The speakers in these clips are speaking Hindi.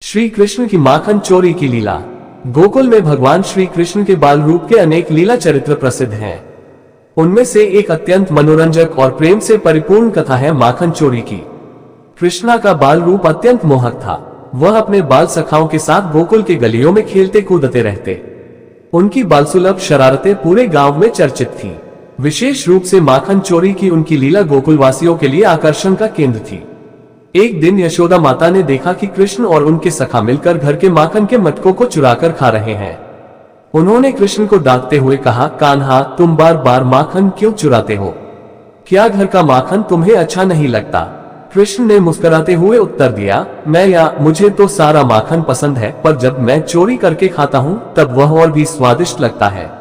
श्री कृष्ण की माखन चोरी की लीला। गोकुल में भगवान श्री कृष्ण के बाल रूप के अनेक लीला चरित्र प्रसिद्ध हैं। उनमें से एक अत्यंत मनोरंजक और प्रेम से परिपूर्ण कथा है माखन चोरी की। कृष्णा का बाल रूप अत्यंत मोहक था। वह अपने बाल सखाओं के साथ गोकुल के गलियों में खेलते कूदते रहते। उनकी बालसुलभ शरारतें पूरे गांव में चर्चित थी। विशेष रूप से माखन चोरी की उनकी लीला गोकुलवासियों के लिए आकर्षण का केंद्र थी। एक दिन यशोदा माता ने देखा कि कृष्ण और उनके सखा मिलकर घर के माखन के मटकों को चुराकर खा रहे हैं। उन्होंने कृष्ण को डांटते हुए कहा, कान्हा, तुम बार बार माखन क्यों चुराते हो? क्या घर का माखन तुम्हें अच्छा नहीं लगता? कृष्ण ने मुस्कुराते हुए उत्तर दिया, मुझे तो सारा माखन पसंद है, पर जब मैं चोरी करके खाता हूँ तब वह और भी स्वादिष्ट लगता है।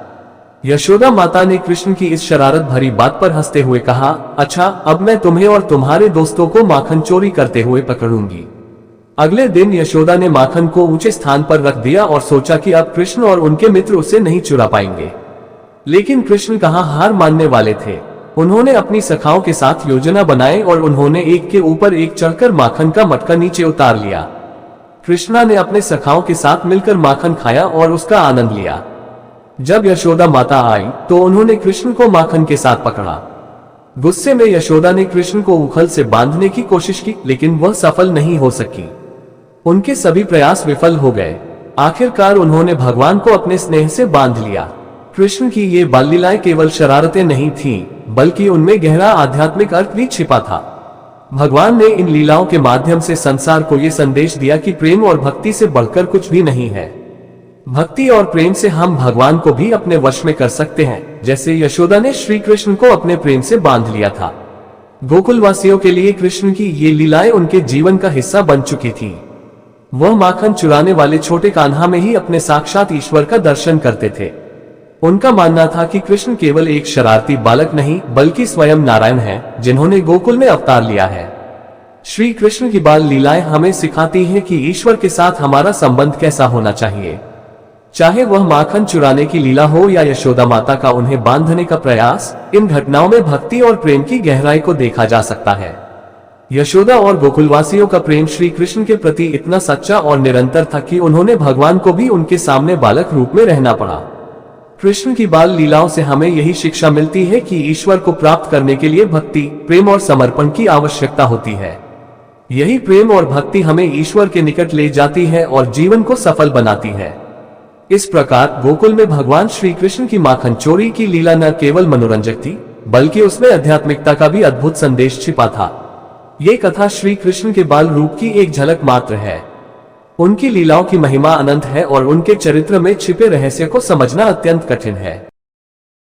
यशोदा माता ने कृष्ण की इस शरारत भरी बात पर हंसते हुए कहा, अच्छा, अब मैं तुम्हें और तुम्हारे दोस्तों को माखन चोरी करते हुए पकड़ूंगी। अगले दिन यशोदा ने माखन को ऊंचे स्थान पर रख दिया और सोचा कि अब कृष्ण और उनके मित्र उसे नहीं चुरा पाएंगे। लेकिन कृष्ण कहाँ हार मानने वाले थे। उन्होंने अपनी सखाओं के साथ योजना बनाई और उन्होंने एक के ऊपर एक चढ़कर माखन का मटका नीचे उतार लिया। कृष्णा ने अपने सखाओं के साथ मिलकर माखन खाया और उसका आनंद लिया। जब यशोदा माता आई तो उन्होंने कृष्ण को माखन के साथ पकड़ा। गुस्से में यशोदा ने कृष्ण को उखल से बांधने की कोशिश की, लेकिन वह सफल नहीं हो सकी। उनके सभी प्रयास विफल हो गए। आखिरकार उन्होंने भगवान को अपने स्नेह से बांध लिया। कृष्ण की ये बाल लीलाएं केवल शरारतें नहीं थीं, बल्कि उनमें गहरा आध्यात्मिक अर्थ भी छिपा था। भगवान ने इन लीलाओं के माध्यम से संसार को ये संदेश दिया कि प्रेम और भक्ति से बढ़कर कुछ भी नहीं है। भक्ति और प्रेम से हम भगवान को भी अपने वश में कर सकते हैं, जैसे यशोदा ने श्री कृष्ण को अपने प्रेम से बांध लिया था। गोकुलवासियों के लिए कृष्ण की ये लीलाएं उनके जीवन का हिस्सा बन चुकी थी। वह माखन चुराने वाले छोटे कान्हा में ही अपने साक्षात ईश्वर का दर्शन करते थे। उनका मानना था कि कृष्ण केवल एक शरारती बालक नहीं, बल्कि स्वयं नारायण हैं, जिन्होंने गोकुल में अवतार लिया है। श्री कृष्ण की बाल लीलाएं हमें सिखाती हैं कि ईश्वर के साथ हमारा संबंध कैसा होना चाहिए। चाहे वह माखन चुराने की लीला हो या यशोदा माता का उन्हें बांधने का प्रयास, इन घटनाओं में भक्ति और प्रेम की गहराई को देखा जा सकता है। यशोदा और गोकुलवासियों का प्रेम श्री कृष्ण के प्रति इतना सच्चा और निरंतर था कि उन्होंने भगवान को भी उनके सामने बालक रूप में रहना पड़ा। कृष्ण की बाल लीलाओं से हमें यही शिक्षा मिलती है कि ईश्वर को प्राप्त करने के लिए भक्ति, प्रेम और समर्पण की आवश्यकता होती है। यही प्रेम और भक्ति हमें ईश्वर के निकट ले जाती है और जीवन को सफल बनाती है। इस प्रकार गोकुल में भगवान श्री कृष्ण की माखन चोरी की लीला न केवल मनोरंजक थी, बल्कि उसमें आध्यात्मिकता का भी अद्भुत संदेश छिपा था। ये कथा श्री कृष्ण के बाल रूप की एक झलक मात्र है। उनकी लीलाओं की महिमा अनंत है और उनके चरित्र में छिपे रहस्य को समझना अत्यंत कठिन है।